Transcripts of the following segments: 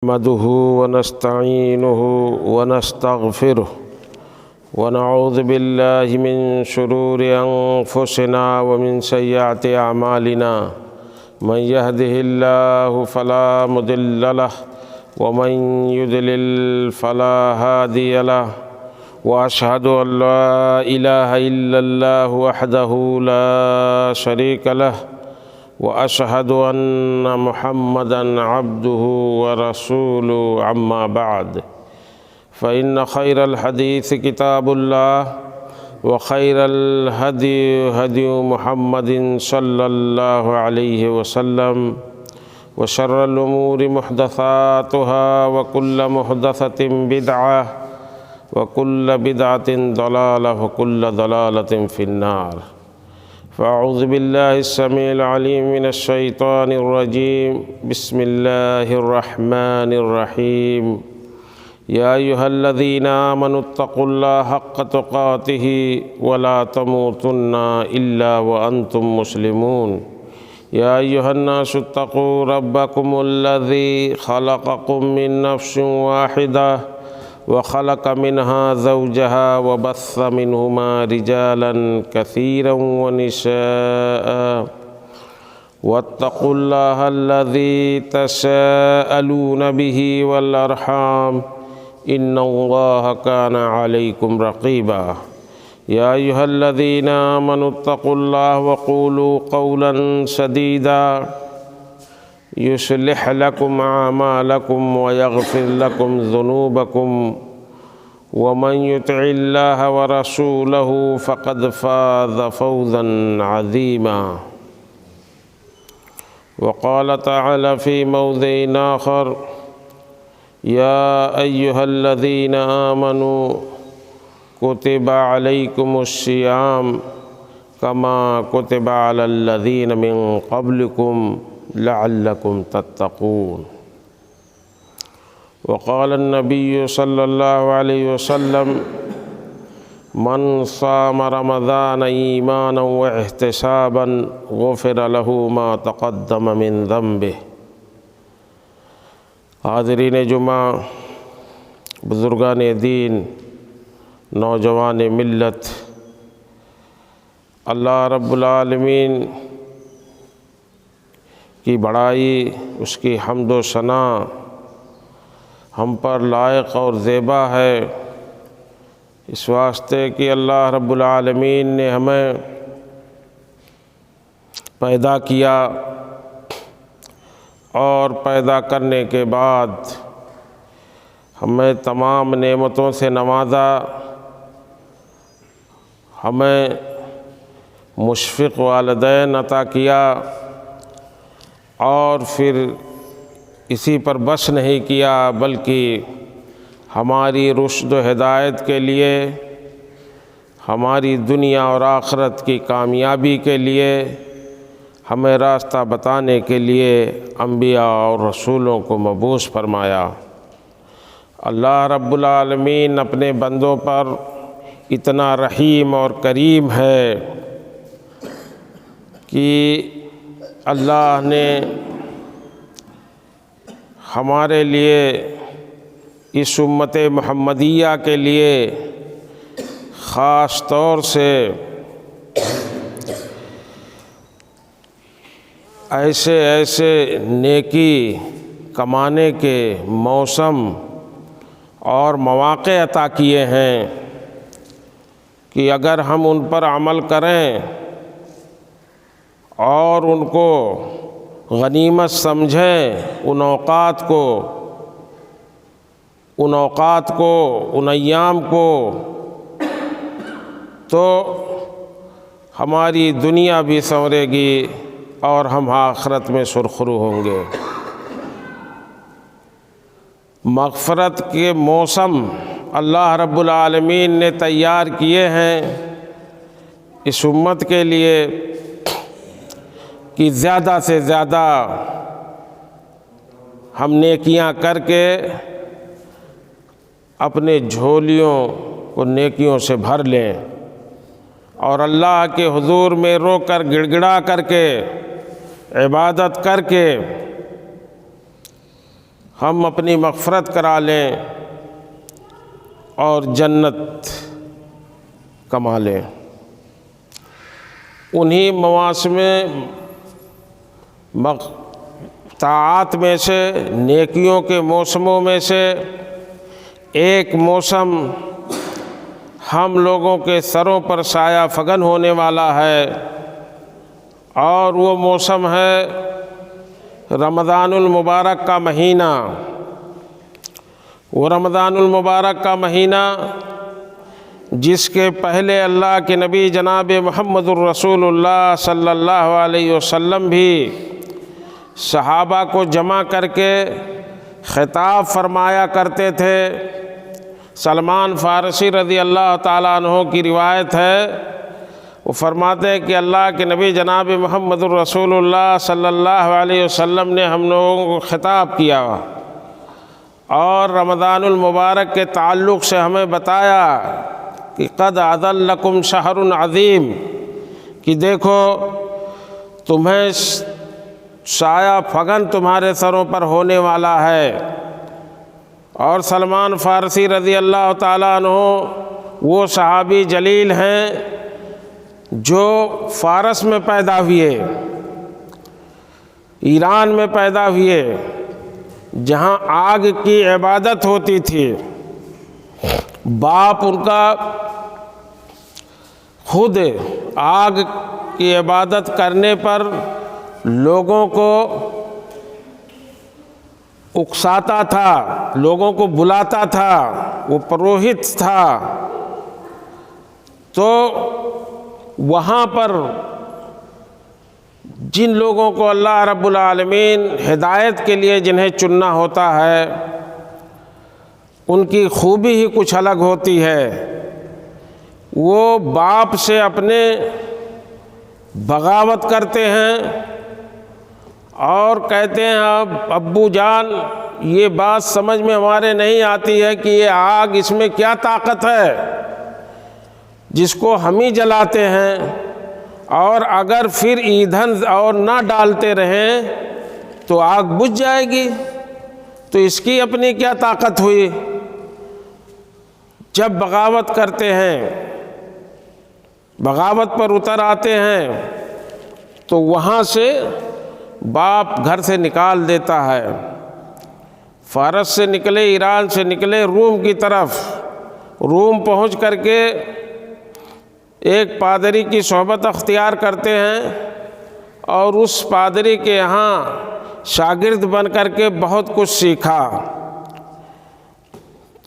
نحمده ونستعينه ونستغفره ونعوذ بالله من شرور أنفسنا ومن سيئات أعمالنا من يهده الله فلا مضل له ومن يضلل فلا هادي له وأشهد أن لا إله إلا الله وحده لا شريك له وأشهد أن محمدًا عبده ورسوله أما بعد فإن خير الحديث كتاب الله وخير الهدي هدي محمد صلى الله عليه وسلم وشر الأمور محدثاتها وكل محدثة بدعة وكل بدعة ضلالة وكل ضلالة في النار فأعوذ بالله السميع العليم من الشيطان الرجيم بسم الله الرحمن الرحيم يا أيها الذين آمنوا اتقوا الله حق تقاته ولا تموتن إلا وأنتم مسلمون يا أيها الناس اتقوا ربكم الذي خلقكم من نفس واحدة وخلق منها زوجها وبث منهما رجالا كثيرا ونساء واتقوا الله الذي تساءلون به والأرحام إن الله كان عليكم رقيبا يا أيها الذين آمنوا اتقوا الله وقولوا قولا سديدا يصلح لكم أعمالكم ويغفر لكم ذنوبكم ومن يطع الله ورسوله فقد فاز فوزا عظيما وقال تعالى في موضع آخر يا أيها الذين آمنوا كتب عليكم الصيام كما كتب على الذين من قبلكم لعلكم تتقون وقال النبي صلى الله عليه وسلم من صام رمضان إيمانا واحتسابا غفر له ما تقدم من ذنبه۔ حاضرین جمعہ، بزرگان دین، نوجوان ملت، اللہ رب العالمین کی بڑائی، اس کی حمد و ثنا ہم پر لائق اور زیبا ہے، اس واسطے کہ اللہ رب العالمین نے ہمیں پیدا کیا اور پیدا کرنے کے بعد ہمیں تمام نعمتوں سے نوازا، ہمیں مشفق والدین عطا کیا اور پھر اسی پر بس نہیں کیا بلکہ ہماری رشد و ہدایت کے لیے، ہماری دنیا اور آخرت کی کامیابی کے لیے، ہمیں راستہ بتانے کے لیے انبیاء اور رسولوں کو مبعوث فرمایا۔ اللہ رب العالمین اپنے بندوں پر اتنا رحیم اور کریم ہے کہ اللہ نے ہمارے لیے اس امت محمدیہ کے لیے خاص طور سے ایسے نیکی کمانے کے موسم اور مواقع عطا کیے ہیں کہ اگر ہم ان پر عمل کریں اور ان کو غنیمت سمجھیں، ان اوقات کو، ان ایام کو، تو ہماری دنیا بھی سنورے گی اور ہم آخرت میں سرخرو ہوں گے۔ مغفرت کے موسم اللہ رب العالمین نے تیار کیے ہیں اس امت کے لیے کہ زیادہ سے زیادہ ہم نیکیاں کر کے اپنے جھولیوں کو نیکیوں سے بھر لیں اور اللہ کے حضور میں رو کر گڑ گڑا کر کے عبادت کر کے ہم اپنی مغفرت کرا لیں اور جنت کما لیں۔ انہی مواسم طاعات میں سے، نیکیوں کے موسموں میں سے ایک موسم ہم لوگوں کے سروں پر سایہ فگن ہونے والا ہے، اور وہ موسم ہے رمضان المبارک کا مہینہ۔ وہ رمضان المبارک کا مہینہ جس کے پہلے اللہ کے نبی جناب محمد الرسول اللہ صلی اللہ علیہ وسلم بھی صحابہ کو جمع کر کے خطاب فرمایا کرتے تھے۔ سلمان فارسی رضی اللہ تعالیٰ عنہ کی روایت ہے، وہ فرماتے ہیں کہ اللہ کے نبی جناب محمد الرسول اللہ صلی اللہ علیہ وسلم نے ہم لوگوں کو خطاب کیا اور رمضان المبارک کے تعلق سے ہمیں بتایا کہ قد اذن لکم شہر عظیم، کہ دیکھو تمہیں سایہ فگن تمہارے سروں پر ہونے والا ہے۔ اور سلمان فارسی رضی اللہ تعالیٰ عنہ وہ صحابی جلیل ہیں جو فارس میں پیدا ہوئے، ایران میں پیدا ہوئے، جہاں آگ کی عبادت ہوتی تھی۔ باپ ان کا خود آگ کی عبادت کرنے پر لوگوں کو اکساتا تھا، لوگوں کو بلاتا تھا، وہ پروہت تھا۔ تو وہاں پر جن لوگوں کو اللہ رب العالمین ہدایت کے لیے جنہیں چننا ہوتا ہے، ان کی خوبی ہی کچھ الگ ہوتی ہے۔ وہ باپ سے اپنے بغاوت کرتے ہیں اور کہتے ہیں اب ابو جان یہ بات سمجھ میں ہمارے نہیں آتی ہے کہ یہ آگ اس میں کیا طاقت ہے جس کو ہم ہی جلاتے ہیں، اور اگر پھر ایندھن اور نہ ڈالتے رہیں تو آگ بجھ جائے گی، تو اس کی اپنی کیا طاقت ہوئی۔ جب بغاوت کرتے ہیں، بغاوت پر اتر آتے ہیں، تو وہاں سے باپ گھر سے نکال دیتا ہے۔ فارس سے نکلے، ایران سے نکلے روم کی طرف، روم پہنچ کر کے ایک پادری کی صحبت اختیار کرتے ہیں اور اس پادری کے یہاں شاگرد بن کر کے بہت کچھ سیکھا۔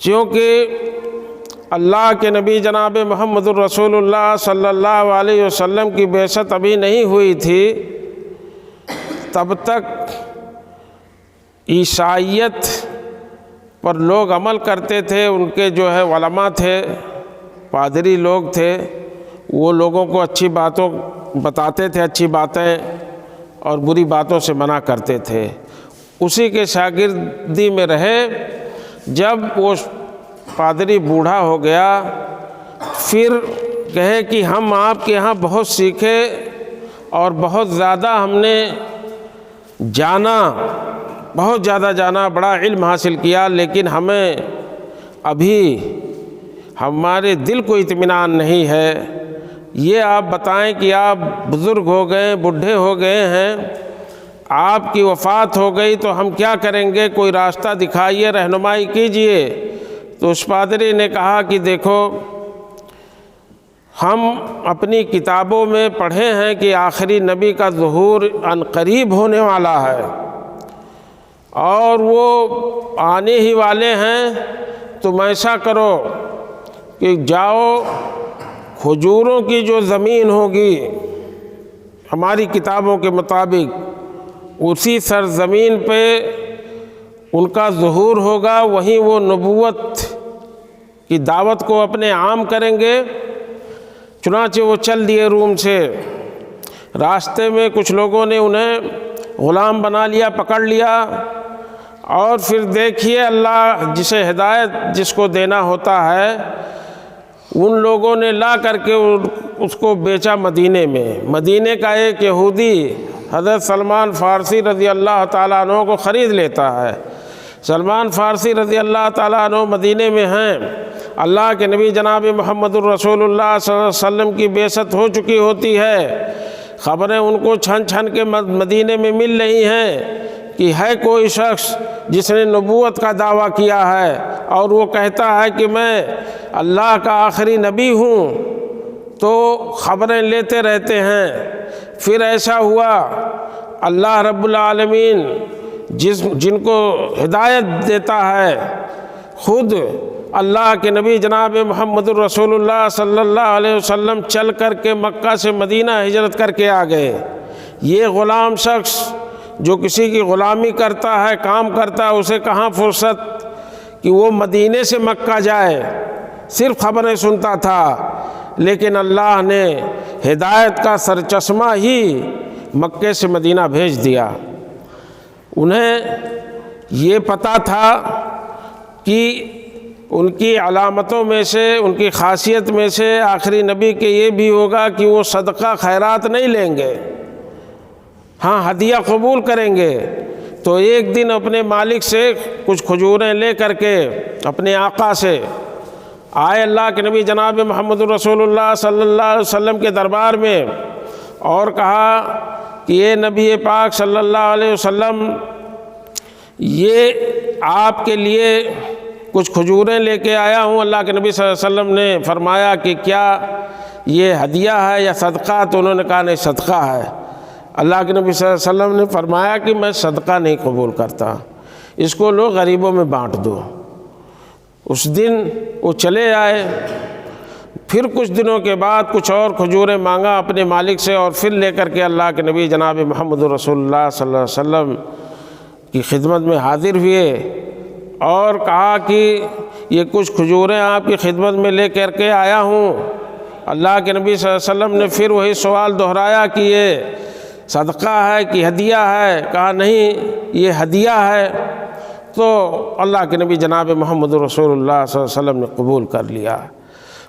چونکہ اللہ کے نبی جناب محمد الرسول اللہ صلی اللہ علیہ وسلم کی بعثت ابھی نہیں ہوئی تھی، تب تک عیسائیت پر لوگ عمل کرتے تھے۔ ان کے جو ہے علماء تھے، پادری لوگ تھے، وہ لوگوں کو اچھی باتوں بتاتے تھے، اچھی باتیں، اور بری باتوں سے منع کرتے تھے۔ اسی کے شاگردی میں رہے۔ جب وہ پادری بوڑھا ہو گیا، پھر کہے کہ ہم آپ کے یہاں بہت سیکھے اور بہت زیادہ ہم نے جانا، بہت زیادہ جانا، بڑا علم حاصل کیا، لیکن ہمیں ابھی ہمارے دل کو اطمینان نہیں ہے۔ یہ آپ بتائیں کہ آپ بزرگ ہو گئے، بوڑھے ہو گئے ہیں، آپ کی وفات ہو گئی تو ہم کیا کریں گے؟ کوئی راستہ دکھائیے، رہنمائی کیجئے۔ تو اس پادری نے کہا کہ دیکھو، ہم اپنی کتابوں میں پڑھے ہیں کہ آخری نبی کا ظہور عنقریب ہونے والا ہے، اور وہ آنے ہی والے ہیں۔ تم ایسا کرو کہ جاؤ، کھجوروں کی جو زمین ہوگی ہماری کتابوں کے مطابق، اسی سرزمین پہ ان کا ظہور ہوگا، وہیں وہ نبوت کی دعوت کو اپنے عام کریں گے۔ چنانچہ وہ چل دیے روم سے۔ راستے میں کچھ لوگوں نے انہیں غلام بنا لیا، پکڑ لیا، اور پھر دیکھیے اللہ جسے ہدایت جس کو دینا ہوتا ہے، ان لوگوں نے لا کر کے اس کو بیچا مدینے میں۔ مدینے کا ایک یہودی حضرت سلمان فارسی رضی اللہ تعالیٰ عنہ کو خرید لیتا ہے۔ سلمان فارسی رضی اللہ تعالیٰ عنہ مدینے میں ہیں، اللہ کے نبی جناب محمد الرسول اللہ صلی اللہ علیہ وسلم کی بعثت ہو چکی ہوتی ہے، خبریں ان کو چھن چھن کے مدینے میں مل رہی ہیں کہ ہے کوئی شخص جس نے نبوت کا دعویٰ کیا ہے اور وہ کہتا ہے کہ میں اللہ کا آخری نبی ہوں، تو خبریں لیتے رہتے ہیں۔ پھر ایسا ہوا اللہ رب العالمین جن کو ہدایت دیتا ہے، خود اللہ کے نبی جناب محمد الرسول اللہ صلی اللہ علیہ وسلم چل کر کے مکہ سے مدینہ ہجرت کر کے آ گئے۔ یہ غلام شخص جو کسی کی غلامی کرتا ہے، کام کرتا ہے، اسے کہاں فرصت کہ وہ مدینے سے مکہ جائے، صرف خبریں سنتا تھا، لیکن اللہ نے ہدایت کا سرچشمہ ہی مکے سے مدینہ بھیج دیا۔ انہیں یہ پتہ تھا کہ ان کی علامتوں میں سے، ان کی خاصیت میں سے آخری نبی کے یہ بھی ہوگا کہ وہ صدقہ خیرات نہیں لیں گے، ہاں ہدیہ قبول کریں گے۔ تو ایک دن اپنے مالک سے کچھ کھجوریں لے کر کے اپنے آقا سے آئے اللہ کے نبی جناب محمد الرسول اللہ صلی اللہ علیہ وسلم کے دربار میں، اور کہا کہ یہ نبی پاک صلی اللہ علیہ وسلم، یہ آپ کے لیے کچھ کھجوریں لے کے آیا ہوں۔ اللہ کے نبی صلی اللہ علیہ وسلم نے فرمایا کہ کیا یہ ہدیہ ہے یا صدقہ؟ تو انہوں نے کہا نہیں، صدقہ ہے۔ اللہ کے نبی صلی اللہ علیہ وسلم نے فرمایا کہ میں صدقہ نہیں قبول کرتا، اس کو لوگ غریبوں میں بانٹ دو۔ اس دن وہ چلے آئے، پھر کچھ دنوں کے بعد کچھ اور کھجوریں مانگا اپنے مالک سے، اور پھر لے کر کے اللہ کے نبی جناب محمد رسول اللہ صلی اللہ علیہ وسلم کی خدمت میں حاضر ہوئے اور کہا کہ یہ کچھ کھجوریں آپ کی خدمت میں لے کر کے آیا ہوں۔ اللہ کے نبی صلی اللہ علیہ وسلم نے پھر وہی سوال دہرایا کہ یہ صدقہ ہے کہ ہدیہ ہے؟ کہا نہیں، یہ ہدیہ ہے۔ تو اللہ کے نبی جناب محمد رسول اللہ صلی اللہ علیہ وسلم نے قبول کر لیا۔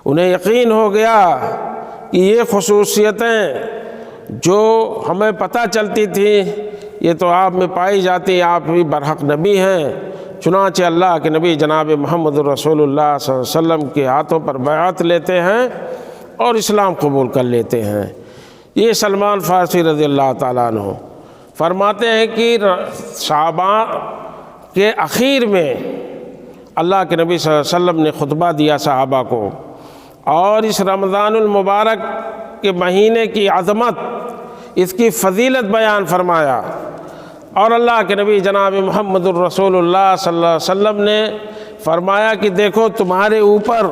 انہیں یقین ہو گیا کہ یہ خصوصیتیں جو ہمیں پتہ چلتی تھیں یہ تو آپ میں پائی جاتی، آپ بھی برحق نبی ہیں۔ چنانچہ اللہ کے نبی جناب محمد رسول اللہ صلی اللہ علیہ وسلم کے ہاتھوں پر بیعت لیتے ہیں اور اسلام قبول کر لیتے ہیں۔ یہ سلمان فارسی رضی اللہ تعالیٰ عنہ فرماتے ہیں کہ شعبان کے اخیر میں اللہ کے نبی صلی اللہ علیہ وسلم نے خطبہ دیا صحابہ کو، اور اس رمضان المبارک کے مہینے کی عظمت، اس کی فضیلت بیان فرمایا، اور اللہ کے نبی جناب محمد الرسول اللہ صلی اللہ علیہ وسلم نے فرمایا کہ دیکھو تمہارے اوپر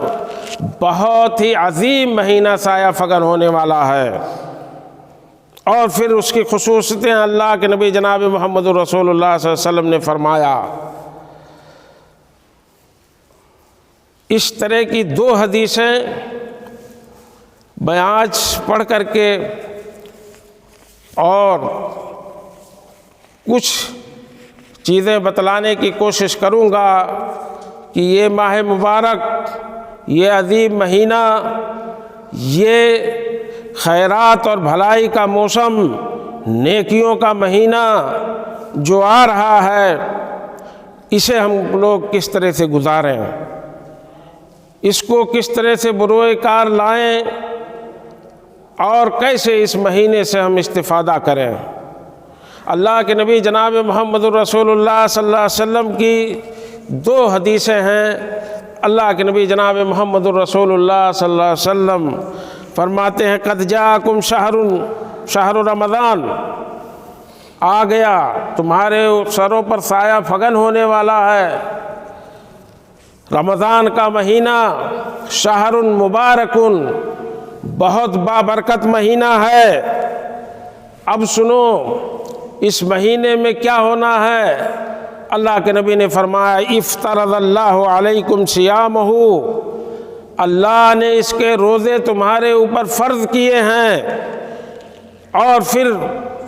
بہت ہی عظیم مہینہ سایہ فگن ہونے والا ہے۔ اور پھر اس کی خصوصیتیں اللہ کے نبی جناب محمد الرسول اللہ صلی اللہ علیہ وسلم نے فرمایا۔ اس طرح کی 2 حدیثیں میں آج پڑھ کر کے اور کچھ چیزیں بتلانے کی کوشش کروں گا کہ یہ ماہ مبارک، یہ عظیم مہینہ، یہ خیرات اور بھلائی کا موسم، نیکیوں کا مہینہ جو آ رہا ہے، اسے ہم لوگ کس طرح سے گزاریں، اس کو کس طرح سے بروئے کار لائیں، اور کیسے اس مہینے سے ہم استفادہ کریں۔ اللہ کے نبی جناب محمد الرسول اللہ صلی اللہ علیہ وسلم کی 2 حدیثیں ہیں۔ اللہ کے نبی جناب محمد الرسول اللہ صلی اللہ علیہ وسلم فرماتے ہیں قد جاءکم شہر رمضان، آ گیا تمہارے سروں پر سایہ فگن ہونے والا ہے رمضان کا مہینہ، شہر مبارک، بہت بابرکت مہینہ ہے۔ اب سنو اس مہینے میں کیا ہونا ہے۔ اللہ کے نبی نے فرمایا افترض اللہ علیکم صیامہ، اللہ نے اس کے روزے تمہارے اوپر فرض کیے ہیں۔ اور پھر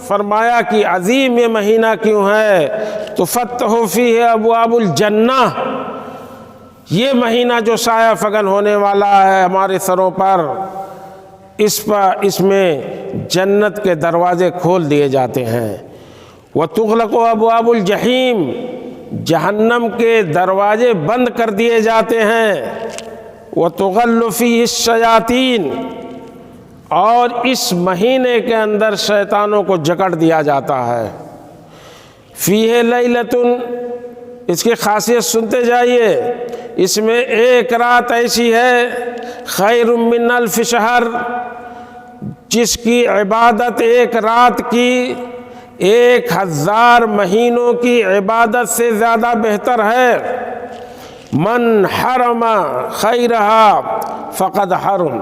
فرمایا کہ عظیم یہ مہینہ کیوں ہے، تفتح فیہ ابواب الجنہ، یہ مہینہ جو سایہ فگن ہونے والا ہے ہمارے سروں پر، اس میں جنت کے دروازے کھول دیے جاتے ہیں۔ وتغلق ابواب الجحیم، جہنم کے دروازے بند کر دیے جاتے ہیں۔ وَتُغَلُّ فِيهِ الشَّيَاطِينُ، اور اس مہینے کے اندر شیطانوں کو جکڑ دیا جاتا ہے۔ فِيهِ لَيْلَةٌ، اس کی خاصیت سنتے جائیے، اس میں ایک رات ایسی ہے خیر من الف شہر، جس کی عبادت ایک رات کی 1000 مہینوں کی عبادت سے زیادہ بہتر ہے۔ من حرم خیرہا فقد حرم،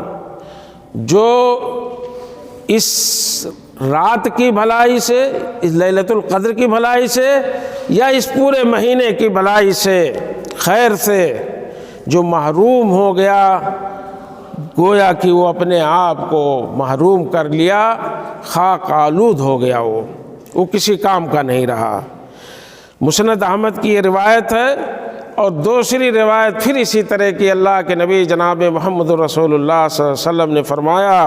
جو اس رات کی بھلائی سے، اس لیلۃ القدر کی بھلائی سے، یا اس پورے مہینے کی بھلائی سے، خیر سے جو محروم ہو گیا، گویا کہ وہ اپنے آپ کو محروم کر لیا، خاک آلود ہو گیا، وہ کسی کام کا نہیں رہا۔ مسند احمد کی یہ روایت ہے، اور دوسری روایت پھر اسی طرح کی، اللہ کے نبی جناب محمد رسول اللہ صلی اللہ علیہ وسلم نے فرمایا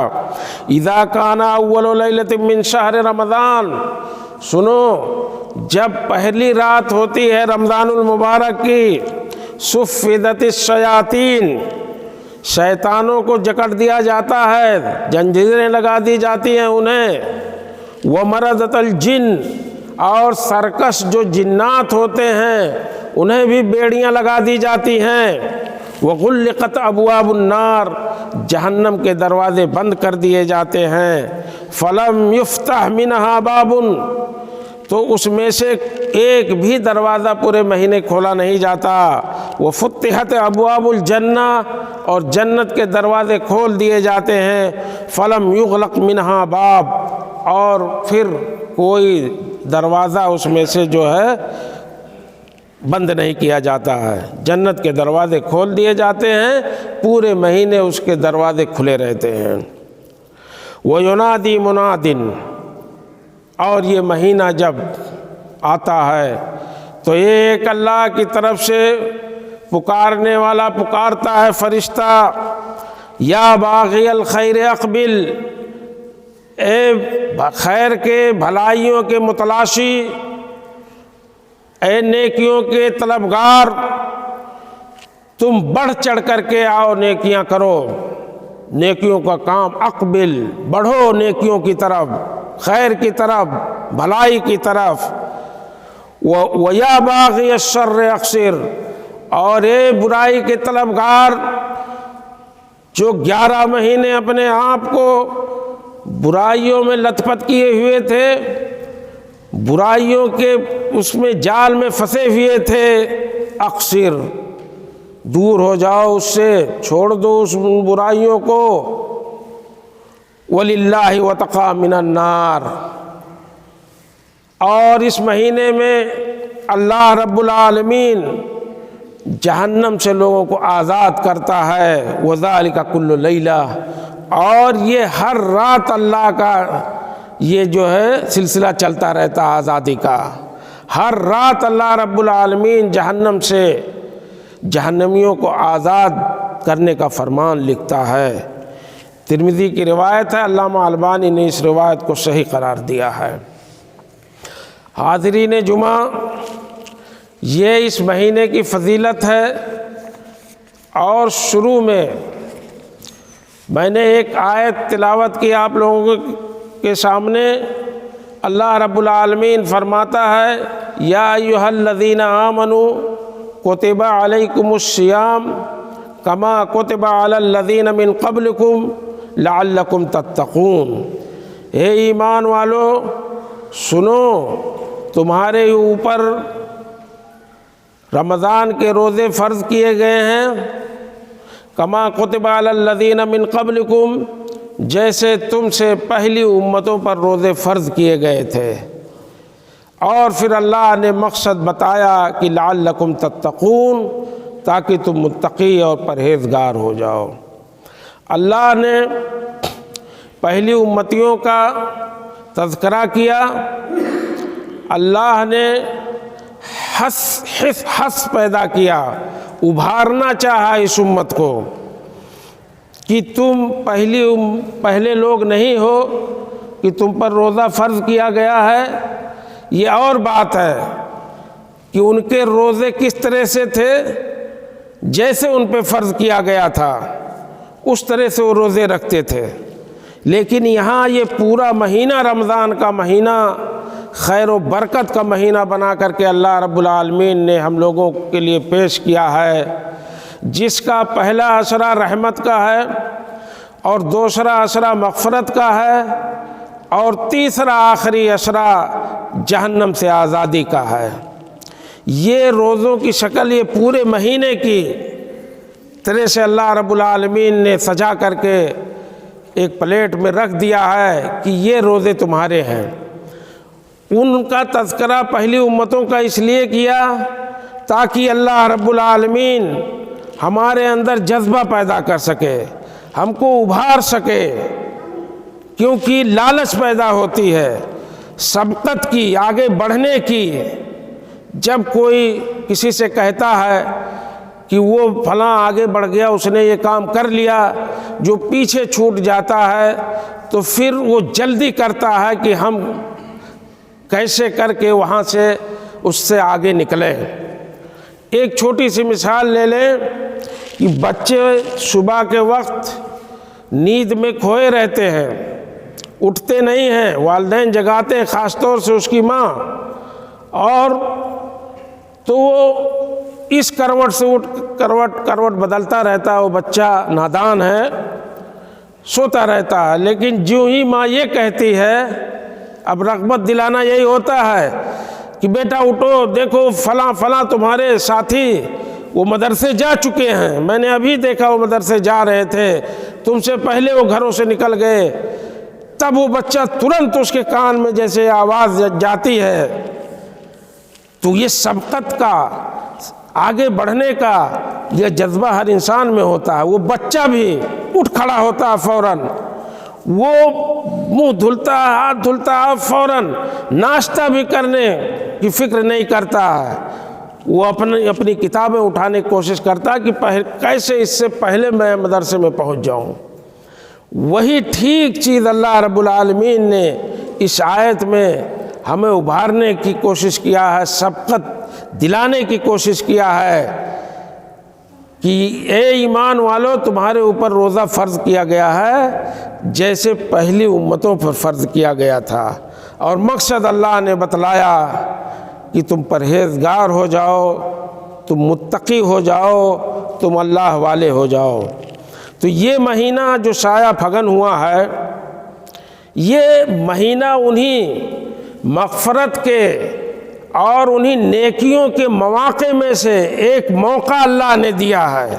اذا کان اول لیلۃ من شہر رمضان، سنو جب پہلی رات ہوتی ہے رمضان المبارک کی، صفدت الشیاطین، شیطانوں کو جکڑ دیا جاتا ہے، زنجیریں لگا دی جاتی ہیں انہیں، ومرضت الجن، اور سرکش جو جنات ہوتے ہیں انہیں بھی بیڑیاں لگا دی جاتی ہیں، وغلقت ابواب النار، جہنم کے دروازے بند کر دیے جاتے ہیں، فلم یفتح منہا باب، تو اس میں سے ایک بھی دروازہ پورے مہینے کھولا نہیں جاتا، وفتحت ابواب الجنہ، اور جنت کے دروازے کھول دیے جاتے ہیں، فلم یغلق منہا باب، اور پھر کوئی دروازہ اس میں سے جو ہے بند نہیں کیا جاتا ہے، جنت کے دروازے کھول دیے جاتے ہیں، پورے مہینے اس کے دروازے کھلے رہتے ہیں۔ وَيُنَادِي مُنَادٍ، اور یہ مہینہ جب آتا ہے تو ایک اللہ کی طرف سے پکارنے والا پکارتا ہے فرشتہ، یا باغی الخیر اقبل، اے خیر کے بھلائیوں کے متلاشی، اے نیکیوں کے طلبگار، تم بڑھ چڑھ کر کے آؤ، نیکیاں کرو، نیکیوں کا کام، اقبل، بڑھو نیکیوں کی طرف، خیر کی طرف، بھلائی کی طرف، وَيَا بَاغِيَ الشَّرِّ اقصر، اور اے برائی کے طلبگار جو 11 مہینے اپنے آپ کو برائیوں میں لت پت کیے ہوئے تھے، برائیوں کے اس میں جال میں پھنسے ہوئے تھے، اقصر، دور ہو جاؤ اس سے، چھوڑ دو اس برائیوں کو، وَلِلَّهِ وَتَقَى مِنَ النَّارِ، اور اس مہینے میں اللہ رب العالمین جہنم سے لوگوں کو آزاد کرتا ہے، وَذَلِكَ كُلُّ لَيْلَةٍ، اور یہ ہر رات اللہ کا یہ جو ہے سلسلہ چلتا رہتا ہے آزادی کا، ہر رات اللہ رب العالمین جہنم سے جہنمیوں کو آزاد کرنے کا فرمان لکھتا ہے۔ ترمذی کی روایت ہے، علامہ البانی نے اس روایت کو صحیح قرار دیا ہے۔ حاضرین جمعہ، یہ اس مہینے کی فضیلت ہے، اور شروع میں نے ایک آیت تلاوت کی آپ لوگوں کے سامنے، اللہ رب العالمین فرماتا ہے یا ایھا الذین آمنوا کتب علیکم الصیام کما کتب علی الذین من قبلکم لعلکم تتقون، اے ایمان والو سنو، تمہارے اوپر رمضان کے روزے فرض کیے گئے ہیں، کما کتب علی الذین من قبلکم، جیسے تم سے پہلی امتوں پر روزے فرض کیے گئے تھے، اور پھر اللہ نے مقصد بتایا کہ لعلکم تتقون، تاکہ تم متقی اور پرہیزگار ہو جاؤ۔ اللہ نے پہلی امتیوں کا تذکرہ کیا، اللہ نے حس پیدا کیا، ابھارنا چاہا اس امت کو کہ تم پہلے لوگ نہیں ہو کہ تم پر روزہ فرض کیا گیا ہے، یہ اور بات ہے، کہ ان کے روزے کس طرح سے تھے، جیسے ان پہ فرض کیا گیا تھا اس طرح سے وہ روزے رکھتے تھے۔ لیکن یہاں یہ پورا مہینہ رمضان کا مہینہ خیر و برکت کا مہینہ بنا کر کے اللہ رب العالمین نے ہم لوگوں کے لیے پیش کیا ہے، جس کا پہلا عشرہ رحمت کا ہے اور دوسرا عشرہ مغفرت کا ہے اور تیسرا آخری عشرہ جہنم سے آزادی کا ہے۔ یہ روزوں کی شکل یہ پورے مہینے کی طرح سے اللہ رب العالمین نے سجا کر کے ایک پلیٹ میں رکھ دیا ہے کہ یہ روزے تمہارے ہیں۔ ان کا تذکرہ پہلی امتوں کا اس لیے کیا تاکہ اللہ رب العالمین ہمارے اندر جذبہ پیدا کر سکے، ہم کو ابھار سکے، کیونکہ لالچ پیدا ہوتی ہے سبقت کی، آگے بڑھنے کی۔ جب کوئی کسی سے کہتا ہے کہ وہ فلاں آگے بڑھ گیا، اس نے یہ کام کر لیا، جو پیچھے چھوٹ جاتا ہے تو پھر وہ جلدی کرتا ہے کہ ہم کیسے کر کے وہاں سے اس سے آگے نکلیں۔ ایک چھوٹی سی مثال لے لیں کہ بچے صبح کے وقت نیند میں کھوئے رہتے ہیں، اٹھتے نہیں ہیں، والدین جگاتے ہیں، خاص طور سے اس کی ماں، اور تو وہ اس کروٹ سے اٹھ کروٹ بدلتا رہتا ہے، وہ بچہ نادان ہے، سوتا رہتا ہے۔ لیکن جو ہی ماں یہ کہتی ہے، اب رغبت دلانا یہی ہوتا ہے کہ بیٹا اٹھو، دیکھو فلاں فلاں تمہارے ساتھی وہ مدرسے جا چکے ہیں، میں نے ابھی دیکھا وہ مدرسے جا رہے تھے، تم سے پہلے وہ گھروں سے نکل گئے، تب وہ بچہ ترنت اس کے کان میں جیسے آواز جاتی ہے۔ تو یہ سبقت کا، آگے بڑھنے کا یہ جذبہ ہر انسان میں ہوتا ہے۔ وہ بچہ بھی اٹھ کھڑا ہوتا ہے فوراً، وہ منہ دھلتا ہے، ہاتھ دھلتا ہے، فوراً ناشتہ بھی کرنے کی فکر نہیں کرتا ہے، وہ اپنی کتابیں اٹھانے کی کوشش کرتا ہے کہ کیسے اس سے پہلے میں مدرسے میں پہنچ جاؤں۔ وہی ٹھیک چیز اللہ رب العالمین نے اس آیت میں ہمیں ابھارنے کی کوشش کیا ہے، سبقت دلانے کی کوشش کیا ہے کہ اے ایمان والو، تمہارے اوپر روزہ فرض کیا گیا ہے جیسے پہلی امتوں پر فرض کیا گیا تھا، اور مقصد اللہ نے بتلایا کہ تم پرہیزگار ہو جاؤ، تم متقی ہو جاؤ، تم اللہ والے ہو جاؤ۔ تو یہ مہینہ جو سایہ پھگن ہوا ہے، یہ مہینہ انہی مغفرت کے اور انہی نیکیوں کے مواقع میں سے ایک موقع اللہ نے دیا ہے،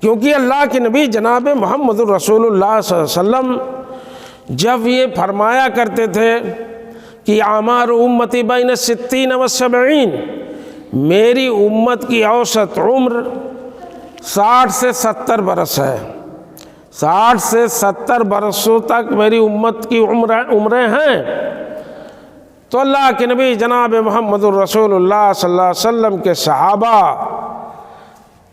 کیونکہ اللہ کے نبی جناب محمد رسول اللہ صلی اللہ علیہ وسلم جب یہ فرمایا کرتے تھے کہ اعمار امتی بین 60 و 70، میری امت کی اوسط عمر 60 سے 70 برس ہے، 60 سے 70 برسوں تک میری امت کی عمریں ہیں۔ تو اللہ کے نبی جناب محمد الرسول اللہ صلی اللہ علیہ وسلم کے صحابہ،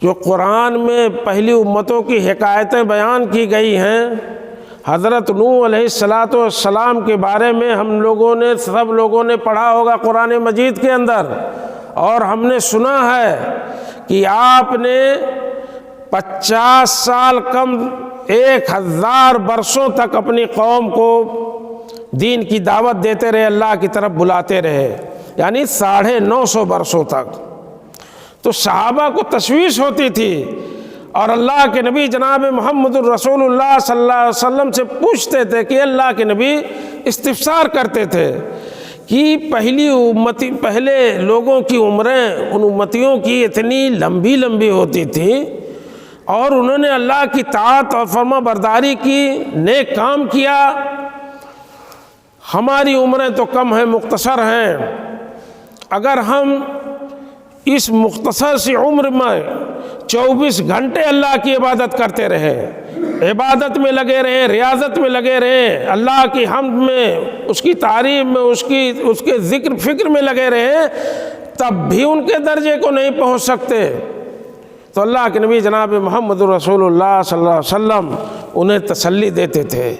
جو قرآن میں پہلی امتوں کی حکایتیں بیان کی گئی ہیں، حضرت نوح علیہ السلام کے بارے میں ہم لوگوں نے، سب لوگوں نے پڑھا ہوگا قرآن مجید کے اندر، اور ہم نے سنا ہے کہ آپ نے 50 سال کم 1000 برسوں تک اپنی قوم کو دین کی دعوت دیتے رہے، اللہ کی طرف بلاتے رہے، یعنی 950 برسوں تک۔ تو صحابہ کو تشویش ہوتی تھی، اور اللہ کے نبی جناب محمد الرسول اللہ صلی اللہ علیہ وسلم سے پوچھتے تھے کہ اللہ کے نبی استفسار کرتے تھے کہ پہلے لوگوں کی عمریں ان امتیوں کی اتنی لمبی لمبی ہوتی تھی، اور انہوں نے اللہ کی طاعت اور فرما برداری کی، نیک کام کیا، ہماری عمریں تو کم ہیں، مختصر ہیں، اگر ہم اس مختصر سی عمر میں 24 گھنٹے اللہ کی عبادت کرتے رہے، عبادت میں لگے رہے، ریاضت میں لگے رہے، اللہ کی حمد میں، اس کی تعریف میں، اس کے ذکر فکر میں لگے رہے، تب بھی ان کے درجے کو نہیں پہنچ سکتے۔ تو اللہ کے نبی جناب محمد رسول اللہ صلی اللہ علیہ وسلم انہیں تسلی دیتے تھے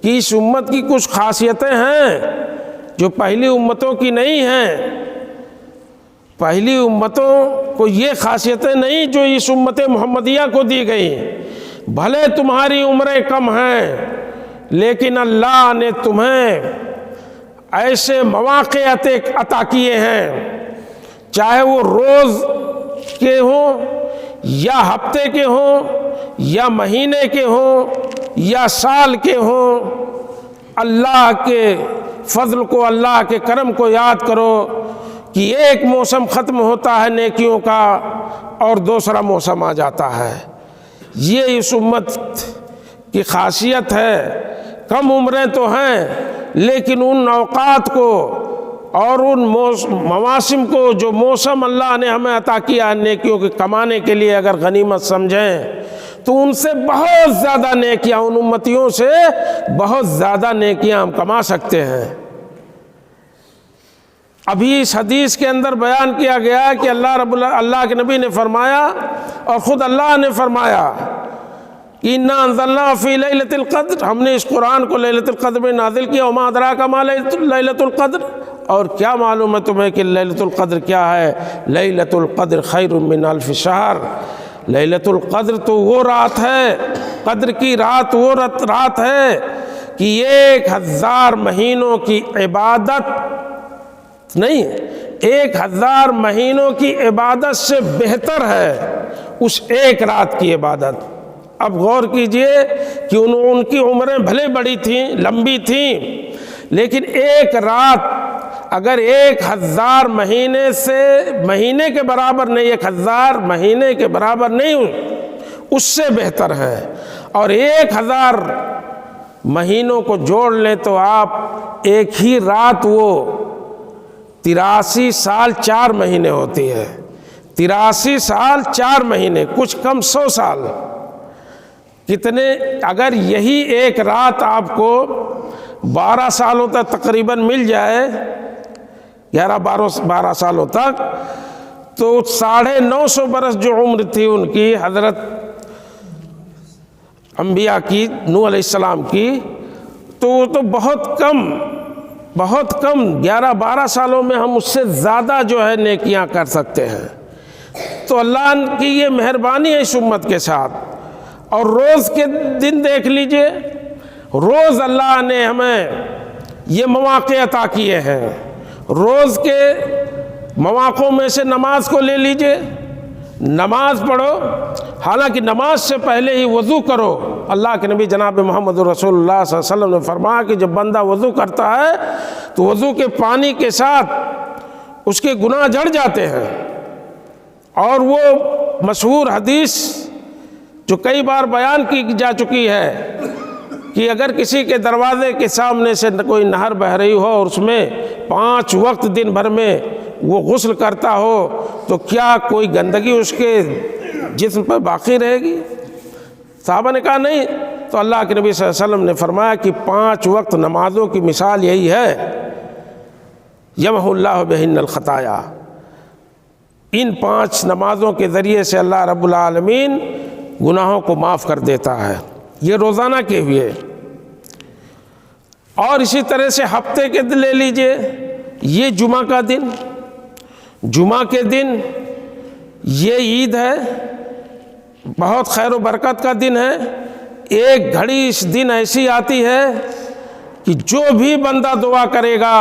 کہ اس امت کی کچھ خاصیتیں ہیں جو پہلی امتوں کی نہیں ہیں، پہلی امتوں کو یہ خاصیتیں نہیں جو اس امت محمدیہ کو دی گئی۔ بھلے تمہاری عمریں کم ہیں لیکن اللہ نے تمہیں ایسے مواقع عطا کیے ہیں، چاہے وہ روز کے ہوں یا ہفتے کے ہوں یا مہینے کے ہوں یا سال کے ہوں۔ اللہ کے فضل کو، اللہ کے کرم کو یاد کرو کہ ایک موسم ختم ہوتا ہے نیکیوں کا اور دوسرا موسم آ جاتا ہے۔ یہ اس امت کی خاصیت ہے۔ کم عمریں تو ہیں لیکن ان اوقات کو اور ان مواسم کو جو موسم اللہ نے ہمیں عطا کیا ہے نیکیوں کے کمانے کے لیے، اگر غنیمت سمجھیں تو ان سے بہت زیادہ نیکیاں، ان امتیوں سے بہت زیادہ نیکیاں ہم کما سکتے ہیں۔ ابھی اس حدیث کے اندر بیان کیا گیا کہ اللہ کے نبی نے فرمایا اور خود اللہ نے فرمایا کہ اِنَّا أَنزَلْنَاهُ فِي لَيْلَةِ الْقَدْرِ، ہم نے اس قرآن کو لیلۃ القدر میں نازل کیا۔ وَمَا أَدْرَاكَ مَا لَيْلَةُ الْقَدْرِ، اور کیا معلوم ہے تمہیں کہ لیلۃ القدر کیا ہے؟ لیلۃ القدر خیر من الف شہر، لیلۃ القدر تو وہ رات ہے، قدر کی رات وہ رات ہے کہ 1000 مہینوں کی عبادت نہیں، 1000 مہینوں کی عبادت سے بہتر ہے اس ایک رات کی عبادت۔ اب غور کیجئے کہ ان کی عمریں بھلے بڑی تھیں، لمبی تھیں، لیکن ایک رات اگر 1000 مہینے کے برابر نہیں، 1000 مہینے کے برابر نہیں، اس سے بہتر ہے۔ اور 1000 مہینوں کو جوڑ لیں تو آپ ایک ہی رات وہ 83 سال 4 مہینے ہوتی ہے۔ 83 سال 4 مہینے، کچھ کم 100 سال۔ کتنے اگر یہی ایک رات آپ کو 12 سالوں تک تقریباً مل جائے، 11-12 سالوں تک، تو 950 برس جو عمر تھی ان کی، حضرت انبیاء کی، نوح علیہ السلام کی، تو وہ تو بہت کم 11-12 سالوں میں ہم اس سے زیادہ جو ہے نیکیاں کر سکتے ہیں۔ تو اللہ کی یہ مہربانی ہے اس امت کے ساتھ۔ اور روز کے دن دیکھ لیجئے، روز اللہ نے ہمیں یہ مواقع عطا کیے ہیں۔ روز کے مواقعوں میں سے نماز کو لے لیجئے، نماز پڑھو، حالانکہ نماز سے پہلے ہی وضو کرو۔ اللہ کے نبی جناب محمد رسول اللہ صلی اللہ علیہ وسلم نے فرمایا کہ جب بندہ وضو کرتا ہے تو وضو کے پانی کے ساتھ اس کے گناہ جھڑ جاتے ہیں۔ اور وہ مشہور حدیث جو کئی بار بیان کی جا چکی ہے کہ اگر کسی کے دروازے کے سامنے سے کوئی نہر بہہ رہی ہو اور اس میں 5 وقت دن بھر میں وہ غسل کرتا ہو تو کیا کوئی گندگی اس کے جسم پر باقی رہے گی؟ صحابہ نے کہا نہیں۔ تو اللہ کے نبی صلی اللہ علیہ وسلم نے فرمایا کہ 5 وقت نمازوں کی مثال یہی ہے، یمحو اللہ بہن الخطایا۔ ان 5 نمازوں کے ذریعے سے اللہ رب العالمین گناہوں کو معاف کر دیتا ہے، یہ روزانہ کے ہوئے۔ اور اسی طرح سے ہفتے کے دن لے لیجئے، یہ جمعہ کا دن، جمعہ کے دن یہ عید ہے، بہت خیر و برکت کا دن ہے۔ ایک گھڑی اس دن ایسی آتی ہے کہ جو بھی بندہ دعا کرے گا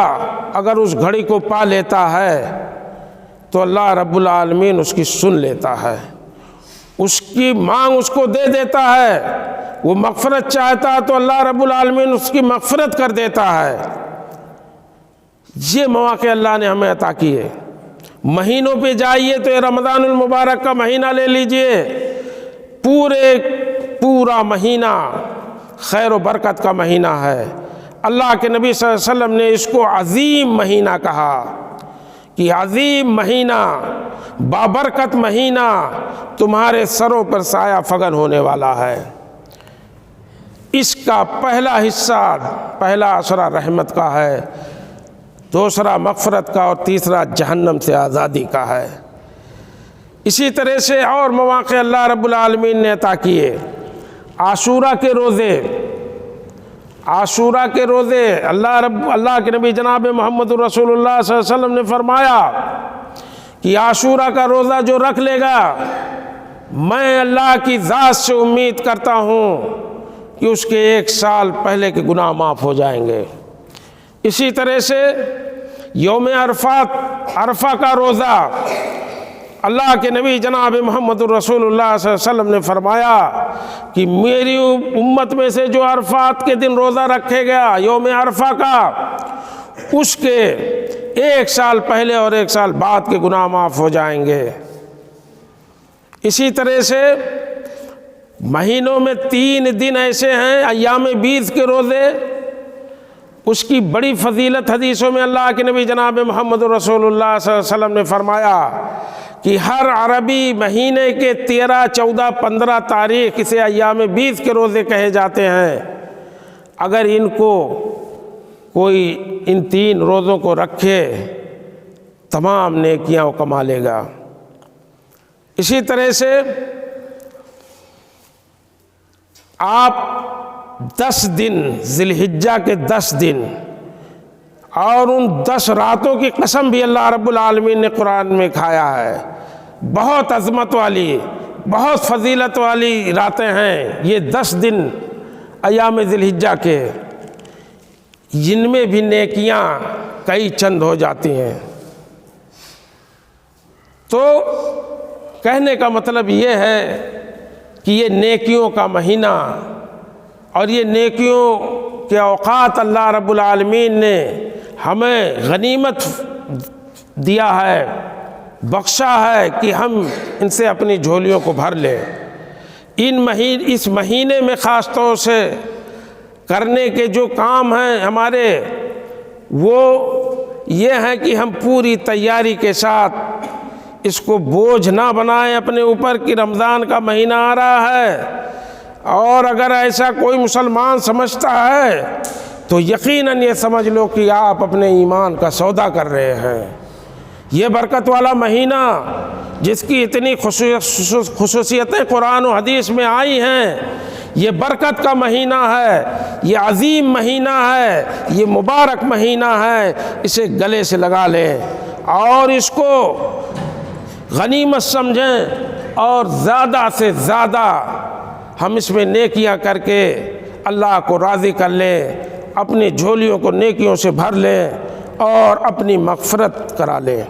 اگر اس گھڑی کو پا لیتا ہے تو اللہ رب العالمین اس کی سن لیتا ہے، اس کی مانگ اس کو دے دیتا ہے۔ وہ مغفرت چاہتا ہے تو اللہ رب العالمین اس کی مغفرت کر دیتا ہے۔ یہ مواقع اللہ نے ہمیں عطا کیے۔ مہینوں پہ جائیے تو یہ رمضان المبارک کا مہینہ لے لیجئے، پورا مہینہ خیر و برکت کا مہینہ ہے۔ اللہ کے نبی صلی اللہ علیہ وسلم نے اس کو عظیم مہینہ کہا کہ عظیم مہینہ، بابرکت مہینہ، تمہارے سروں پر سایہ فگن ہونے والا ہے۔ اس کا پہلا حصہ، پہلا عشرہ رحمت کا ہے، دوسرا مغفرت کا، اور تیسرا جہنم سے آزادی کا ہے۔ اسی طرح سے اور مواقع اللہ رب العالمین نے عطا کیے۔ عاشورہ کے روزے، عاشورہ کے روزے، اللہ کے نبی جناب محمد رسول اللہ صلی اللہ علیہ وسلم نے فرمایا کہ عاشورہ کا روزہ جو رکھ لے گا، میں اللہ کی ذات سے امید کرتا ہوں کہ اس کے 1 سال پہلے کے گناہ معاف ہو جائیں گے۔ اسی طرح سے یوم عرفات، عرفہ کا روزہ، اللہ کے نبی جناب محمد الرسول اللہ صلی اللہ علیہ وسلم نے فرمایا کہ میری امت میں سے جو عرفات کے دن روزہ رکھے گا یوم عرفہ کا، اس کے 1 سال پہلے اور 1 سال بعد کے گناہ معاف ہو جائیں گے۔ اسی طرح سے مہینوں میں 3 دن ایسے ہیں ایام بیض کے روزے، اس کی بڑی فضیلت حدیثوں میں اللہ کے نبی جناب محمد رسول اللہ صلی اللہ علیہ وسلم نے فرمایا کہ ہر عربی مہینے کے 13، 14، 15 تاریخ اسے ایام بیض کے روزے کہے جاتے ہیں۔ اگر ان کو کوئی ان 3 روزوں کو رکھے تمام نیکیاں وہ کما لے گا۔ اسی طرح سے آپ 10 دن ذی الحجہ کے 10 دن اور ان 10 راتوں کی قسم بھی اللہ رب العالمین نے قرآن میں کھایا ہے۔ بہت عظمت والی، بہت فضیلت والی راتیں ہیں یہ 10 دن ایام ذی الحجہ کے، جن میں بھی نیکیاں کئی چند ہو جاتی ہیں۔ تو کہنے کا مطلب یہ ہے کہ یہ نیکیوں کا مہینہ اور یہ نیکیوں کے اوقات اللہ رب العالمین نے ہمیں غنیمت دیا ہے، بخشا ہے کہ ہم ان سے اپنی جھولیوں کو بھر لیں۔ اس مہینے میں خاص طور سے کرنے کے جو کام ہیں ہمارے، وہ یہ ہیں کہ ہم پوری تیاری کے ساتھ اس کو بوجھ نہ بنائیں اپنے اوپر کہ رمضان کا مہینہ آ رہا ہے، اور اگر ایسا کوئی مسلمان سمجھتا ہے تو یقیناً یہ سمجھ لو کہ آپ اپنے ایمان کا سودا کر رہے ہیں۔ یہ برکت والا مہینہ جس کی اتنی خصوصیتیں قرآن و حدیث میں آئی ہیں، یہ برکت کا مہینہ ہے، یہ عظیم مہینہ ہے، یہ مبارک مہینہ ہے، اسے گلے سے لگا لیں اور اس کو غنیمت سمجھیں، اور زیادہ سے زیادہ ہم اس میں نیکیاں کر کے اللہ کو راضی کر لیں، اپنی جھولیوں کو نیکیوں سے بھر لیں اور اپنی مغفرت کرا لیں۔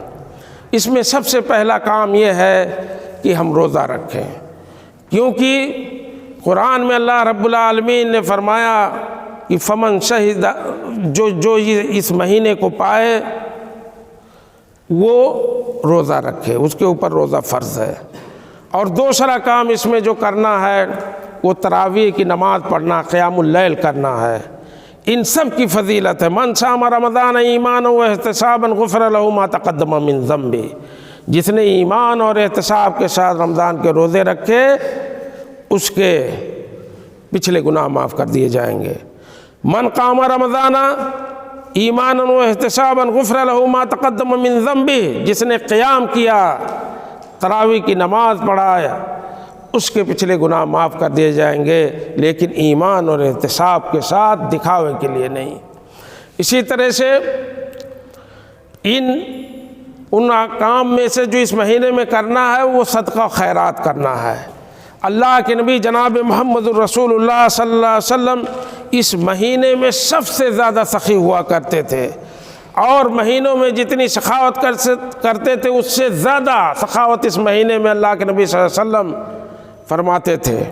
اس میں سب سے پہلا کام یہ ہے کہ ہم روزہ رکھیں، کیونکہ قرآن میں اللہ رب العالمین نے فرمایا کہ فمن شہد، جو اس مہینے کو پائے وہ روزہ رکھے، اس کے اوپر روزہ فرض ہے۔ اور دوسرا کام اس میں جو کرنا ہے وہ تراویح کی نماز پڑھنا، قیام اللیل کرنا ہے۔ ان سب کی فضیلت ہے۔ من صام رمضان ایمانا و احتسابا غفر له ما تقدم من ذنبہ، جس نے ایمان اور احتساب کے ساتھ رمضان کے روزے رکھے اس کے پچھلے گناہ معاف کر دیے جائیں گے۔ من قام رمضان ایمانا و احتسابا غفر له ما تقدم من ذنبہ، جس نے قیام کیا، تراویح کی نماز پڑھایا، اس کے پچھلے گناہ معاف کر دیے جائیں گے، لیکن ایمان اور احتساب کے ساتھ، دکھاوے کے لیے نہیں۔ اسی طرح سے ان کام میں سے جو اس مہینے میں کرنا ہے وہ صدقہ و خیرات کرنا ہے۔ اللہ کے نبی جناب محمد الرسول اللہ صلی اللہ علیہ وسلم اس مہینے میں سب سے زیادہ سخی ہوا کرتے تھے، اور مہینوں میں جتنی سخاوت کرتے تھے اس سے زیادہ سخاوت اس مہینے میں اللہ کے نبی صلی اللہ علیہ وسلم فرماتے تھے۔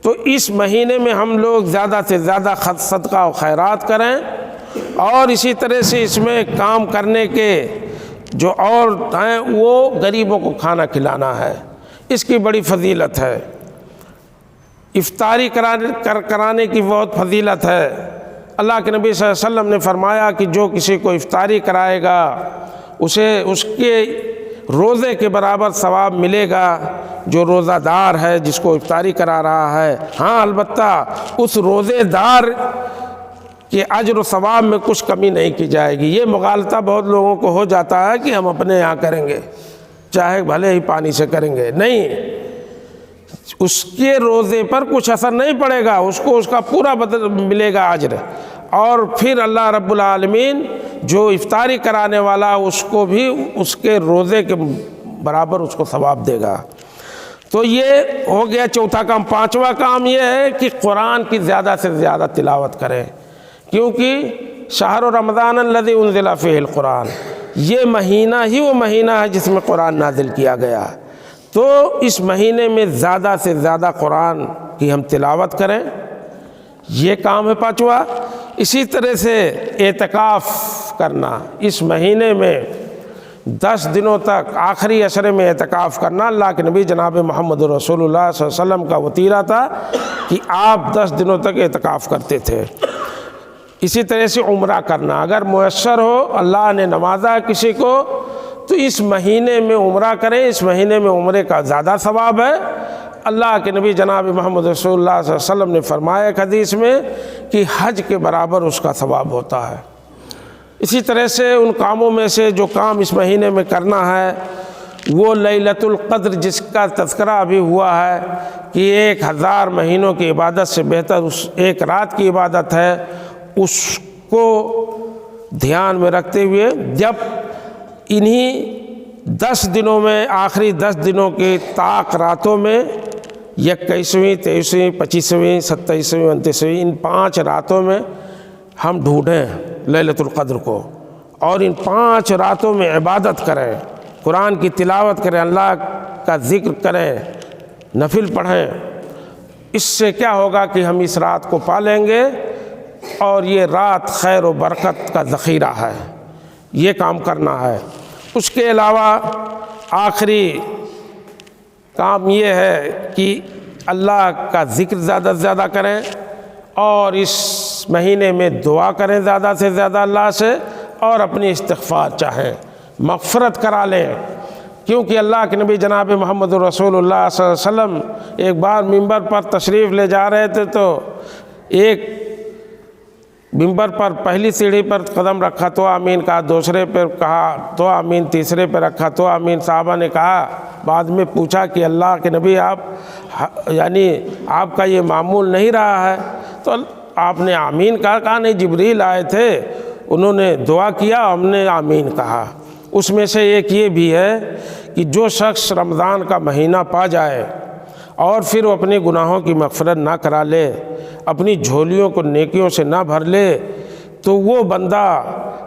تو اس مہینے میں ہم لوگ زیادہ سے زیادہ صدقہ و خیرات کریں، اور اسی طرح سے اس میں کام کرنے کے جو اور ہیں وہ غریبوں کو کھانا کھلانا ہے، اس کی بڑی فضیلت ہے۔ افطاری کرانے کی بہت فضیلت ہے۔ اللہ کے نبی صلی اللہ علیہ وسلم نے فرمایا کہ جو کسی کو افطاری کرائے گا اسے اس کے روزے کے برابر ثواب ملے گا جو روزہ دار ہے جس کو افطاری کرا رہا ہے۔ ہاں البتہ اس روزے دار کے اجر و ثواب میں کچھ کمی نہیں کی جائے گی۔ یہ مغالطہ بہت لوگوں کو ہو جاتا ہے کہ ہم اپنے یہاں کریں گے، چاہے بھلے ہی پانی سے کریں گے، نہیں، اس کے روزے پر کچھ اثر نہیں پڑے گا، اس کو اس کا پورا بدل ملے گا اجر۔ اور پھر اللہ رب العالمین جو افطاری کرانے والا اس کو بھی اس کے روزے کے برابر اس کو ثواب دے گا۔ تو یہ ہو گیا چوتھا کام۔ پانچواں کام یہ ہے کہ قرآن کی زیادہ سے زیادہ تلاوت کریں، کیونکہ شہر رمضان الذی انزل فیہ القرآن، یہ مہینہ ہی وہ مہینہ ہے جس میں قرآن نازل کیا گیا، تو اس مہینے میں زیادہ سے زیادہ قرآن کی ہم تلاوت کریں، یہ کام ہے پانچواں۔ اسی طرح سے اعتکاف کرنا، اس مہینے میں 10 دنوں تک آخری عشرے میں اعتکاف کرنا۔ اللہ کے نبی جناب محمد رسول اللہ صلی اللہ علیہ وسلم کا وطیرہ تھا کہ آپ 10 دنوں تک اعتکاف کرتے تھے۔ اسی طرح سے عمرہ کرنا، اگر میسر ہو، اللہ نے نوازا کسی کو، تو اس مہینے میں عمرہ کریں، اس مہینے میں عمرے کا زیادہ ثواب ہے۔ اللہ کے نبی جناب محمد رسول اللہ صلی اللہ علیہ وسلم نے فرمایا ایک حدیث میں کہ حج کے برابر اس کا ثواب ہوتا ہے۔ اسی طرح سے ان کاموں میں سے جو کام اس مہینے میں کرنا ہے وہ لیلۃ القدر، جس کا تذکرہ ابھی ہوا ہے کہ 1000 مہینوں کی عبادت سے بہتر اس ایک رات کی عبادت ہے، اس کو دھیان میں رکھتے ہوئے جب انہی 10 دنوں میں، آخری 10 دنوں کی طاق راتوں میں، 21ویں، 23ویں، 25ویں، 27ویں، 29ویں، ان 5 راتوں میں ہم ڈھونڈیں لیلۃ القدر کو، اور ان 5 راتوں میں عبادت کریں، قرآن کی تلاوت کریں، اللہ کا ذکر کریں، نفل پڑھیں۔ اس سے کیا ہوگا کہ ہم اس رات کو پا لیں گے، اور یہ رات خیر و برکت کا ذخیرہ ہے، یہ کام کرنا ہے۔ اس کے علاوہ آخری کام یہ ہے کہ اللہ کا ذکر زیادہ سے زیادہ کریں، اور اس مہینے میں دعا کریں زیادہ سے زیادہ اللہ سے، اور اپنی استغفار چاہیں، مغفرت کرا لیں، کیونکہ اللہ کے نبی جناب محمد رسول اللہ صلی اللہ علیہ وسلم ایک بار ممبر پر تشریف لے جا رہے تھے، تو ایک ممبر پر پہلی سیڑھی پر قدم رکھا تو آمین کہا، دوسرے پر کہا تو آمین، تیسرے پر رکھا تو آمین۔ صحابہ نے کہا، بعد میں پوچھا کہ اللہ کے نبی آپ کا یہ معمول نہیں رہا ہے، تو آپ نے آمین کہا نہیں، جبریل آئے تھے، انہوں نے دعا کیا، ہم نے آمین کہا۔ اس میں سے ایک یہ بھی ہے کہ جو شخص رمضان کا مہینہ پا جائے اور پھر وہ اپنے گناہوں کی مغفرت نہ کرا لے، اپنی جھولیوں کو نیکیوں سے نہ بھر لے، تو وہ بندہ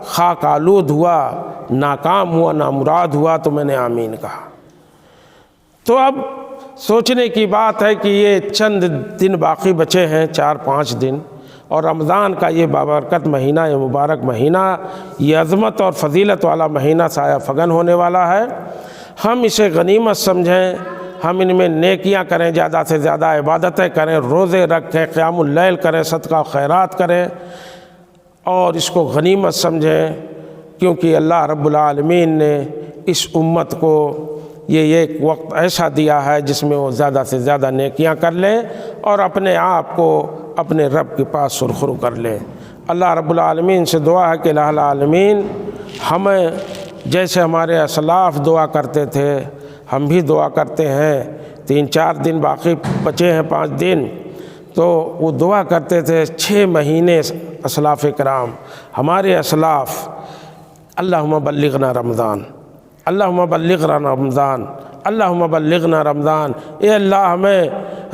خاک آلود ہوا، ناکام ہوا، نامراد ہوا۔ تو میں نے آمین کہا۔ تو اب سوچنے کی بات ہے کہ یہ چند دن باقی بچے ہیں، 4-5 دن، اور رمضان کا یہ بابرکت مہینہ، یہ مبارک مہینہ، یہ عظمت اور فضیلت والا مہینہ سایہ فگن ہونے والا ہے۔ ہم اسے غنیمت سمجھیں، ہم ان میں نیکیاں کریں، زیادہ سے زیادہ عبادتیں کریں، روزے رکھیں، قیام اللیل کریں، صدقہ و خیرات کریں، اور اس کو غنیمت سمجھیں، کیونکہ اللہ رب العالمین نے اس امت کو یہ ایک وقت ایسا دیا ہے جس میں وہ زیادہ سے زیادہ نیکیاں کر لیں اور اپنے آپ کو اپنے رب کے پاس سرخرو کر لیں۔ اللہ رب العالمین سے دعا ہے کہ الہ العالمین ہمیں جیسے ہمارے اسلاف دعا کرتے تھے ہم بھی دعا کرتے ہیں، 3-4 دن باقی بچے ہیں، 5 دن، تو وہ دعا کرتے تھے 6 مہینے اسلاف کرام ہمارے اسلاف، اللہم بلغنا رمضان، اللہم بلغنا رمضان، اللہم بلغنا رمضان، اے اللہ ہمیں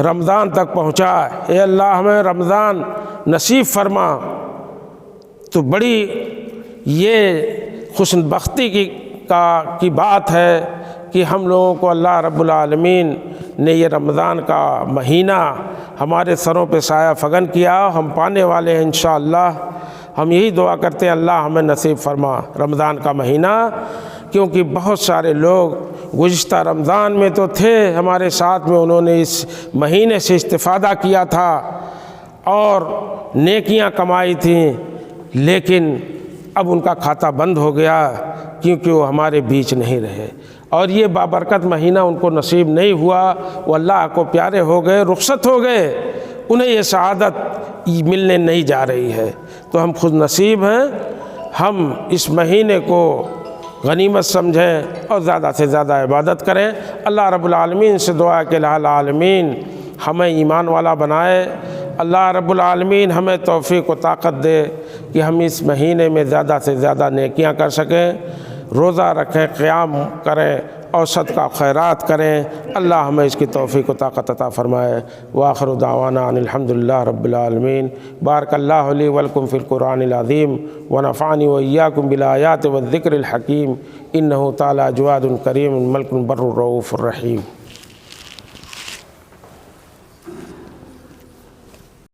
رمضان تک پہنچا، اے اللہ ہمیں رمضان نصیب فرما۔ تو بڑی یہ خوش بختی کی بات ہے کہ ہم لوگوں کو اللہ رب العالمین نے یہ رمضان کا مہینہ ہمارے سروں پہ سایہ فگن کیا، ہم پانے والے ہیں انشاءاللہ۔ ہم یہی دعا کرتے ہیں اللہ ہمیں نصیب فرما رمضان کا مہینہ، کیونکہ بہت سارے لوگ گزشتہ رمضان میں تو تھے ہمارے ساتھ میں، انہوں نے اس مہینے سے استفادہ کیا تھا اور نیکیاں کمائی تھیں، لیکن اب ان کا کھاتہ بند ہو گیا کیونکہ وہ ہمارے بیچ نہیں رہے، اور یہ بابرکت مہینہ ان کو نصیب نہیں ہوا، وہ اللہ کو پیارے ہو گئے، رخصت ہو گئے، انہیں یہ سعادت ملنے نہیں جا رہی ہے۔ تو ہم خود نصیب ہیں، ہم اس مہینے کو غنیمت سمجھیں اور زیادہ سے زیادہ عبادت کریں۔ اللہ رب العالمین سے دعا کہ الہ العالمین ہمیں ایمان والا بنائے اللہ رب العالمین ہمیں توفیق و طاقت دے کہ ہم اس مہینے میں زیادہ سے زیادہ نیکیاں کر سکیں، روزہ رکھیں، قیام کریں اور صدقہ خیرات کریں۔ اللہ ہمیں اس کی توفیق و طاقت عطا فرمائے۔ وآخر دعوانا ان الحمدللہ رب العالمین۔ بارک اللہ لی ولکم فی القرآن العظیم ونفعنی وإیاکم بالآیات والذکر الحکیم، انہ تعالی جواد کریم ملک بر رؤوف الرحیم۔